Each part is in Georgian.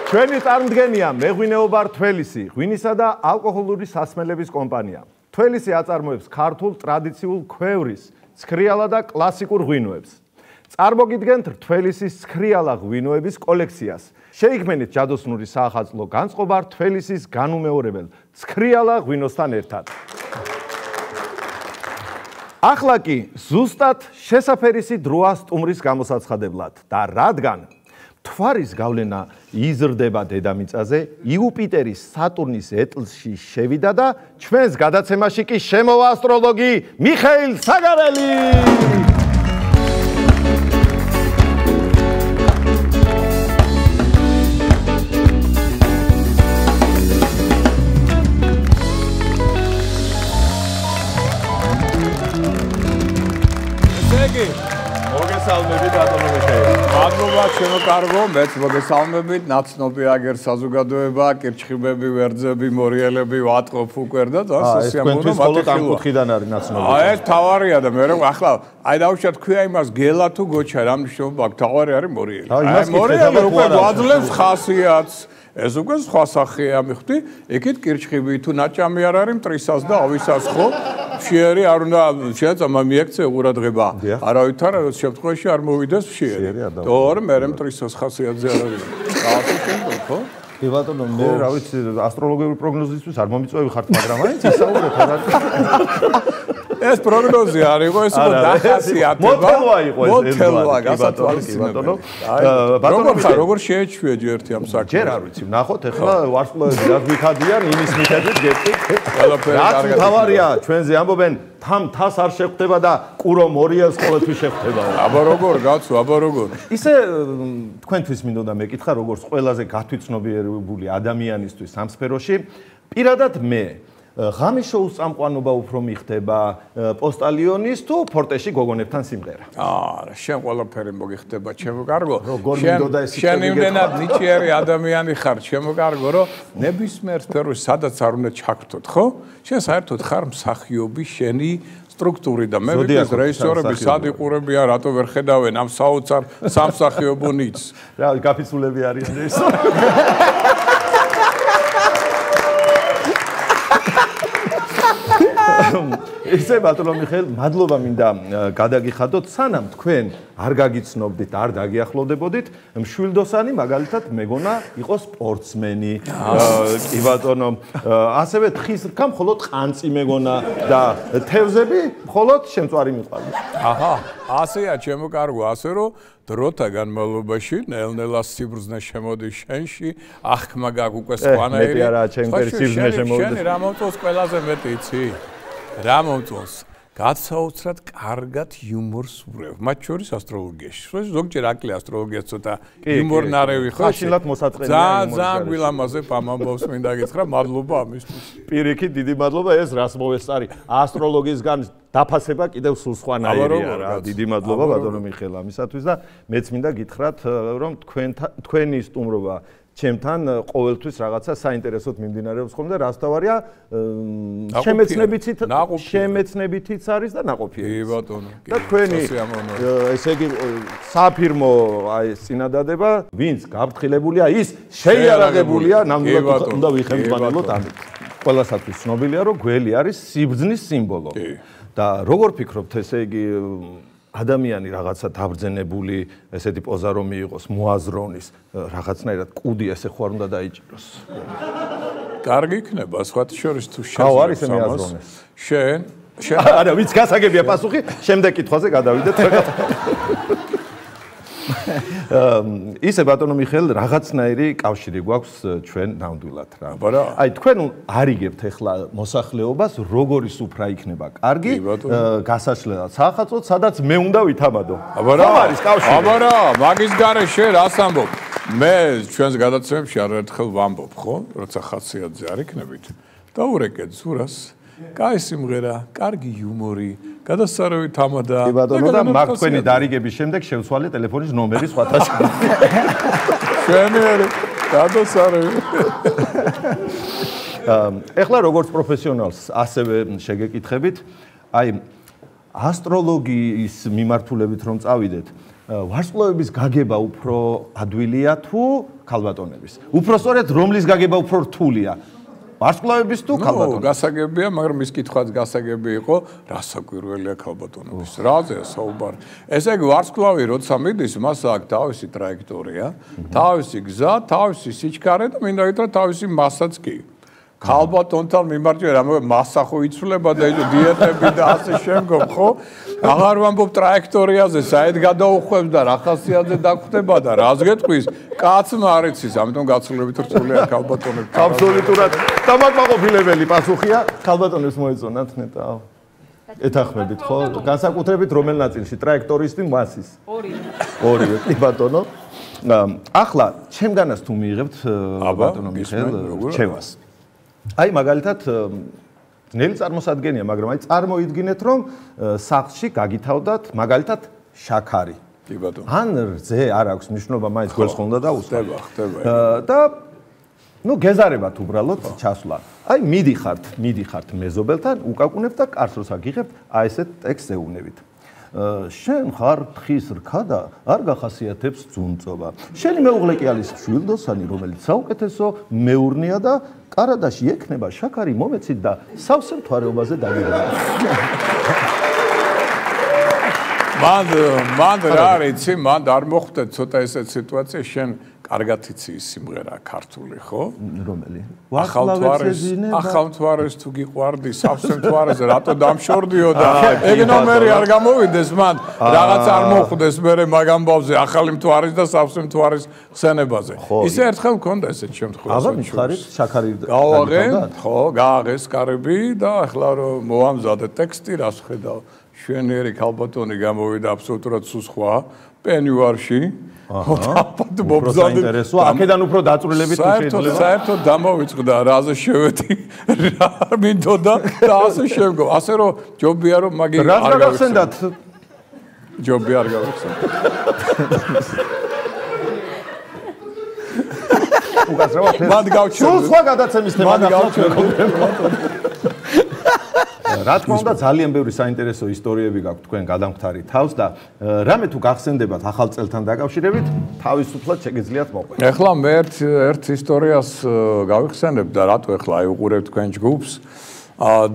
ჩვენი წარმდგენია მეღვინეობა რთველისი, ღვინისა და ალკოჰოლური სასმელების კომპანია. რთველისი აწარმოებს ქართულ ტრადიციულ ქვევრის, ცქრიალა და კლასიკურ ღვინოებს. წარმოგიდგენთ რთველისის ცქრიალა ღვინოების კოლექციას. შეიქმნით ჯადოსნური საახალწლო განწყობა რთველისის განუმეორებელ ცქრიალა ღვინოსთან ერთად. ახლა კი ზუსტად შესაფერისი დროა სტუმრის გამოსაცხადებლად და რადგან მთვარის გავლენა იზრდება დედამიწაზე, იუპიტერის სატურნის ეტლში შევიდა და ჩვენს გადაცემაში კი შემოვა ასტროლოგი მიხეილ საგარელი. მოგესალმებით ბატონო მიხეილ. მადლობა ჩემო კარგო, მეც მოგესალმებით, ნაცნობი აგერ საზოგადოება, კირჩხიბები, ვერძები, მორიელები, ვატყობ უკვე და სასიამოვნო მათემატიკიდან არის ნაცნობი. ეს თავარია და მე ახლა აი დავუშვათ ქვია იმას გელა თუ გოჩა, რა მნიშვნელობა აქვს, თავარი არის მორიელი. მორიელი უკვე გვაძლევს ხასიათს. ეს უკვე სხვა სახეა მიხვდი, იქით კირჩხიბი თუ ნაჭამი არ არის მტრისას და ავისას ხო? ფშიერი არ უნდა შეაწამა მიექცე ყურადღება. არავითარ შემთხვევაში არ მოვიდეს ფშიერი. თორე მე მტრისას ხასიათზე არ არის. გააკეთე ხო? კი ბატონო, მე რა ვიცი, ასტროლოგიური პროგნოზისთვის არ მომიწვევი ხართ, მაგრამ აი ისაუბრეთ რა. ეს პროგნოზი არ იყო, ეს იყო დახასიათება. მოტელვა იყო ეს. მოტელვა გასათვალისწინებელი. ბატონო, როგორ შეეჩვია ჯერთი ამ საქმეს? ჯერ არ ვიცი, ნახოთ ახლა ვარსკვლავები რაც მიხადიან, იმის მიხედვით გეტყვით. ყველაფერი კარგად. რაც თავარია, ჩვენზე ამბობენ, თას არ შეხვდება და კურო მორიელს ყოველთვის შეხვდება. აბა როგორ გაცო, აბა როგორ. ისე თქვენთვის მინდოდა მეკითხა, როგორც ყველაზე გათვითცნობიერებული ადამიანისთვის ამ სფეროში, პირადად მე ღამის შოუს წამყვანობა უფრო მიხდება პოსტალიონის თუ ფორტეში გოგონებთან სიმღერა? შენ ყველაფერი მოგიხდება, ჩემო კარგო. შენ იმდენად ნიჭიერი ადამიანი ხარ, ჩემო კარგო, რომ ნებისმიერ სფეროში სადაც არ უნდა ჩაგვრთოთ, ხო? შენ საერთოდ ხარ მსახიობი შენი სტრუქტური და მე ვიქნეს რეჟისორები სად იყურებიან, რატო ვერ ხედავენ ამ საოცარ სამსახიობო ნიჭს. რა, გაფიცულები არიან რეჟისორები. ისე ბატონო მიხეილ, მადლობა მინდა გადაგიხადოთ, სანამ თქვენ არ გაგიცნობდით, არ დაგიახლოვდებოდით, მშვილდოსანი მაგალითად მეგონა იყო სპორტსმენი. კი ბატონო, ასევე თხის რქა მხოლოდ ყანწი მეგონა და თევზები მხოლოდ შემწვარი მიყვარდა. აჰა, ასეა ჩემო კარგო, ასე რომ დროთა განმავლობაში ნელ-ნელა სიბრძნე შემოდის შენში, ახმა გაქვს უკვე სხვანაირი. მეტი არა, ჩემი სიბრძნე შემოვიდეს. შენ რა მომწონს ყველაზე მეტი, იცი? რა მომწონს? გაცაოცრად კარგად იუმორს ვუყრებ, მათ შორის ასტროლოგიაში. ზოგჯერ აკლი ასტროლოგია ცოტა იუმორნარევი ხარ. შინლად მოსაწყენია. ძალიან გვილამაზებ ამ ამბავს მინდა გითხრა, მადლობა ამისთვის. პირიქით დიდი მადლობა, ეს რას მოვესწარი. ასტროლოგიისგან დაფასება კიდევ სულ სხვანაირია რა. დიდი მადლობა ბატონო მიხეილ ამისათვის და მეც მინდა გითხრათ, რომ თქვენი სტუმრობა ჩემთან ყოველთვის რაღაცა საინტერესოდ მიმდინარეობს ხოლმე და რას თავარია შემეცნებითიც არის და ნაყოფია. კი ბატონო. და თქვენი ესე იგი საფირმო აი წინადადება, ვინც გაფრთხილებულია, ის შეიარაღებულია, ნამდვილად უნდა ვიხელმძღვანელოთ ამით. ყველასათვის ცნობილია, რომ გველი არის სიბრძნის სიმბოლო. და როგორ ფიქრობთ, ესე იგი ადამიანი რაღაცა დაბრძენებული, ესეთი პოზა რომ მიიღოს, მოაზროვნის, რაღაცნაირად კუდი ესე ხო არ უნდა დაიჭიროს. კარგი იქნება, სხვათა შორის თუ შეძლებს ამას. შენ არა, ვიც გასაგებია პასუხი, შემდეგ კითხვაზე გადავიდეთ. ისე ბატონო მიხეილ, რაღაცნაირი კავშირი გვაქვს ჩვენ ნამდვილად რა. აი თქვენ არიგებთ ახლა მოსახლეობას, როგორი სუფრა იქნება კარგი, გასაშლელად საახალწლოდ, სადაც მე უნდა ვითამადო. აბა არის კავშირი. აბა რა, მაგის გარეშე რას ამბობ? მე ჩვენს გადაცემებში არაერთხელ ვამბობ, ხო? როცა ხასიათზე არ იქნებით, დაურეკეთ ზურას. კაი სიმღერა, კარგი იუმორი, გადასარევი თამადა. კი ბატონო და მაგ თქვენი დარიგების შემდეგ შევცვალე ტელეფონის ნომერი სხვათა შორის. შენერი, გადასარევი. ეხლა როგორც პროფესიონალს ასევე შეგეკითხებით, აი ასტროლოგიის მიმართულებით რომ წავიდეთ, ვარსკვლავების გაგება უფრო ადვილია თუ ქალბატონების? უფრო სწორედ რომლის გაგება უფრო რთულია? ვარსკვლავების თუ ქალბატონების? გასაგებია, მაგრამ ის კითხვაც გასაგები იყო, რა საკვირველია ქალბატონების? რაზეა საუბარი? ესე იგი ვარსკვლავი როცა მიდის, მას აქვს თავისი ტრაექტორია, თავისი გზა, თავისი სიჩქარე და მინდა ვიტყვი თავისი მასაც კი. ქალბატონთან მიმარჯვე რამე მასა ხო იცვლება და დიეტები და ასე შემდგომ, ხო? აღარ ვამბობ ტრაექტორიაზე, საერთოდ გადაუხვევს და რა ხასიათზე დაგხვდება და რას გეტყვის? კაცმა არ იცის, ამიტომ გაცვლებით რთულია ქალბატონებს. აბსოლუტურად დამაკმაყოფილებელი პასუხია. ქალბატონებს მოეწონათ ნეტა. ეთახმებით, ხო? განსაკუთრებით რომელ ნაწილში? ტრაექტორის თუ მასის? ორივე, კი ბატონო. ახლა ჩემგანაც თუ მიიღებთ ბატონო მიხეილ ჩევას. აი მაგალითად ძნელი წარმოსადგენია, მაგრამ აი წარმოიდგინეთ რომ სახლში გაგითავდათ მაგალითად შაქარი. კი ბატონო. ან რძე არ აქვს მნიშვნელობა, მაინც გვერდს ხონდა და უსწრება. ხდება. და ნუ გეზარებათ უბრალოდ ჩასვლა. აი მიდიხართ მეზობელთან, უკაკუნებთ და კარს როცა გიღებთ, აი ესეთ ტექსტს ეუბნებით. შენ ხარ თხის რქა და არ გახასიათებს ძუნწობა. შენი მეუღლე კი არის შვილდოსანი, რომელიც საუკეთესო მეურნეა და კარადაში ექნება შაქარი მომეცით და სავსე მთვარეობაზე დაგიგრა. მან რა არიცი, მან არ მოხვდა ცოტა ესეთ სიტუაცია, შენ კარგად იცი ის სიმღერა ქართული, ხო? რომელი? ახალ მთვარეს თუ გიყვარდი, სავსე მთვარეზე რატო დამშორდიო და ეგ ნომერი არ გამოვიდეს მან, რაღაც არ მოხვდეს მერე მაგ ამბავზე, ახალი მთვარის და სავსე მთვარის ხსენებაზე. ისე ერთხელ მქონდა ესეთ შემთხვევა. აღარ მითხარით შაქარი გავაღე, ხო, გააღეს კარები და ახლა რომ მოამზადე ტექსტი, რას ხედავ? შვენიერი ქალბატონი გამოვიდა აბსოლუტურად სხვა პენიუარში. აჰა. მობზადე. აქედან უფრო დაწვრილებით თუ შეიძლება. საერთოდ დამოვიწყდა რაზე შევედი, რა მინდოდა და ასე შემდგომ. ასე რომ ჯობია რომ მაგი არ გავხსენდათ. ჯობია არ გავხსენდათ. უკაცრავად. მან გავჩერდა. სულ სხვა გადაცემის თემა გავჩერდა. რა თქმა უნდა ძალიან ბევრი საინტერესო ისტორიები გაქვთ თქვენ გადამხტარი თავს და რამე თუ გახსენდებათ ახალ წელთან დაკავშირებით თავისუფლად შეგიძლიათ მოყვეთ. ეხლა მე ერთ ისტორიას გავიხსენებ და რატო ეხლა აი უყურებ თქვენ ჯგუფს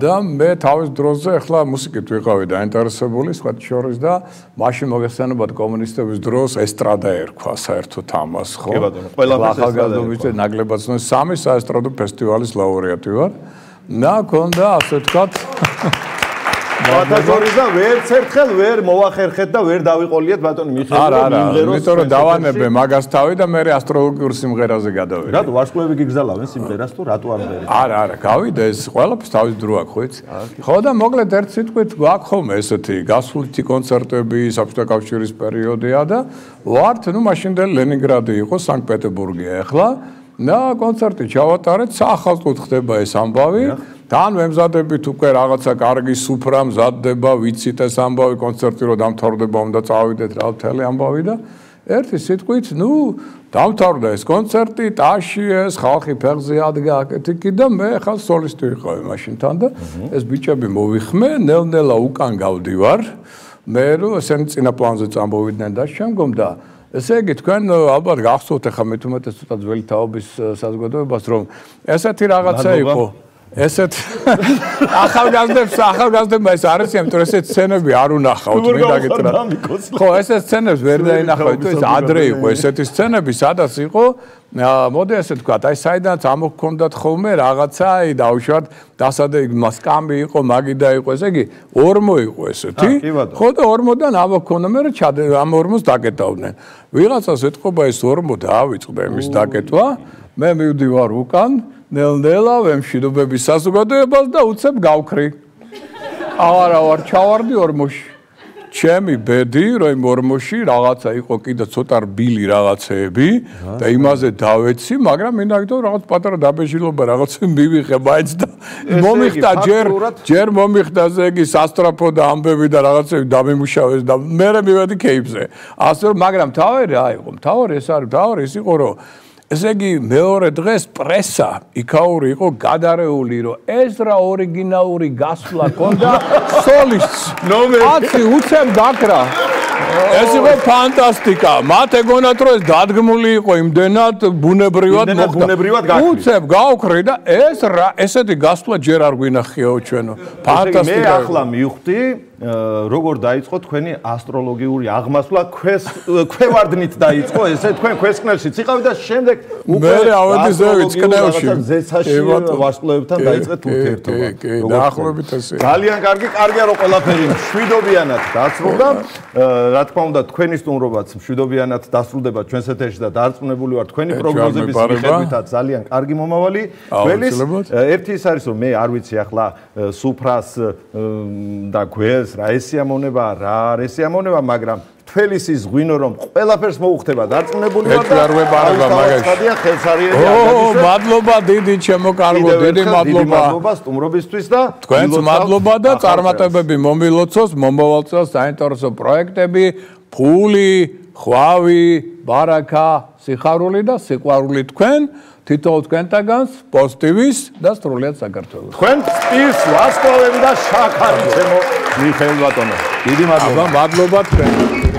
და მე თავის დროზე ეხლა მუსიკით ვიყავი დაინტერესებული სხვათა შორის და მაშინ მოგეხსენებათ კომუნისტების დროს ესტრადა ერქვა საერთოდ ამას ხო? კი ბატონო, ყველაფერს ახალგაზრდობის ნაკლებად ცნობილი სამი საესტრადო ფესტივალის ლაურეატი ვარ. და კონდა ასე ვთქვათ ბატონოს და ვერც ერთხელ ვერ მოახერხეთ და ვერ დავიყოლიეთ ბატონი მიხეილ არა, იმიტომ რომ დავანებე მაგას თავი და მე ასტროლოგიურ სიმღერაზე გადავედი. რატო ვარსკვლავები გიგზალავენ სიმღერას თუ რატო არ მღერით? არა, გავიდა ეს ყველაფერს თავის დრო აქვს, ხო იცი? ხო და მოკლედ ერთ სიტყვით გვაქვს ხოლმე ესეთი გასვლითი კონცერტები საბჭოთა კავშირის პერიოდია და ვართ, ნუ მაშინდელი ლენინგრადი იყო, სანქტ-პეტერბურგია ახლა. და კონცერტი ჩავატარეთ, საახალწლოდ ხდება ეს ამბავი. თან ვემზადებით უკვე რაღაცა კარგი სუფრა მზადდება, ვიცით ეს ამბავი კონცერტი რომ დამთავრდება, უნდა წავიდეთ რა მთელი ამბავი და ერთი სიტყვით, ნუ დამთავრდა ეს კონცერტი, ტაში ეს ხალხი ფეხზე ადგა აკეთიკი და მე ხალ სოლისტი ვიყავი მაშინთან და ეს ბიჭები მოვიხმე, ნელ-ნელა უკან გავდივარ. მე რომ ესენი წინა პლანზე წამოვიდნენ და შემდგომ და ესე იგი თქვენ ალბათ გახსოვთ ახლა მე თუმეტეს ცოტა ძველი თაობის საზოგადოებას რომ ესეთი რაღაცა იყო ესეთ ახალგაზრდებმა ეს არ იციან თუ ესეთ სცენები არ უნახავთ მინდა გითხრა ხო ესეთ სცენებს ვერ დაინახავთ თუ ეს ადრე იყო ესეთი სცენები სადაც იყო მოდი ასე თქვა აი საიდანაც ამოქონდათ ხოლმე რაღაცა აი დავუშვათ დასადე მასკამი იყო მაგიდა იყო ესე იგი ორმო იყო ესეთი ხო და ორმოდან ამოქონდა მე რომ ამ ორმოს დაკეტავდნენ ვიღაცას ეთყობა ეს ორმო დაავიწყდა იმის დაკეტვა მე მივდივარ უკან ნელ-ნელა ვემშვიდობების საზოგადოებას და უცებ გავქრი. აღარა ვარ ჩავარდი ორმოში. ჩემი ბედი, რომ იმ ორმოში რაღაცა იყო კიდე ცოტა რბილი რაღაცეები და იმაზე დავეცი, მაგრამ მინდა გითხრათ რაღაც პატარა დაბეჭდილობა რაღაცა მივიღე მაინც და მომიხდა ჯერ მომიხდა ზეგი სასტრაფო და ამბები და რაღაცები დამიმუშავეს და მე მივედი კეიფზე. ასე რომ მაგრამ თავი რა იყო? თავი ეს არის, თავი ის იყო რომ ესე იგი მეორე დღეს პრესა იქაური იყო გადარეული რომ ეს რა ორიგინალური გასვლა ქონდა სოლისტს. კაცი უცებ დაკრა. ეს იყო ფანტასტიკა. მათ ეგონათ რომ ეს დადგმული იყო იმდენად ბუნებრივად მოხდა. უცებ გავქრე და ესეთი გასვლა ჯერ არ გვინახიაო ჩვენო. ფანტასტიკა. მე ახლა მივხვდი როგორ დაიწყო თქვენი ასტროლოგიური აღმასვლა ქვევარდნით დაიწყო ესე თქვენ ქვესკნელშიც იყავი და შემდეგ მე ავედი ზევით კნელში ზეცაში ვარსკვლავებთან დაიწყეთ ურთიერთობა დაახლოებით ესე ძალიან კარგია რომ ყველაფერი მშვიდობიანად დასრულდა რა თქმა უნდა თქვენი სტუმრობაც მშვიდობიანად დასრულდება ჩვენს ეთერში და დარწმუნებული ვარ თქვენი პროგნოზების მიხედვითაც ძალიან კარგი მომავალი გველის ერთი ის არის რომ მე არ ვიცი ახლა სუფრას და გველს რა ესიამოვნება რა არ ესიამოვნება მაგრამ თველის ის ღვინო რომ ყველაფერს მოუხდება დარწმუნებული ვარ და არ ვებარება მაგაში ხელსარიელი ო მადლობა დიდი ჩემო კარგო დიდი მადლობა სტუმრობისთვის და თქვენს მადლობა და წარმატებები მომილოცოს მომავალ წელს საინტერესო პროექტები ფული ხვავი ბარაკა სიხარული და სიყვარული თქვენ თითოეულ თქვენთაგანს პოზიტივის და სრულიად საქართველოს. თქვენ პირს ვარსკვლავები და შაქარი ჩემო მიხეილ ბატონო. დიდი მადლობა. აბა მადლობა თქვენ.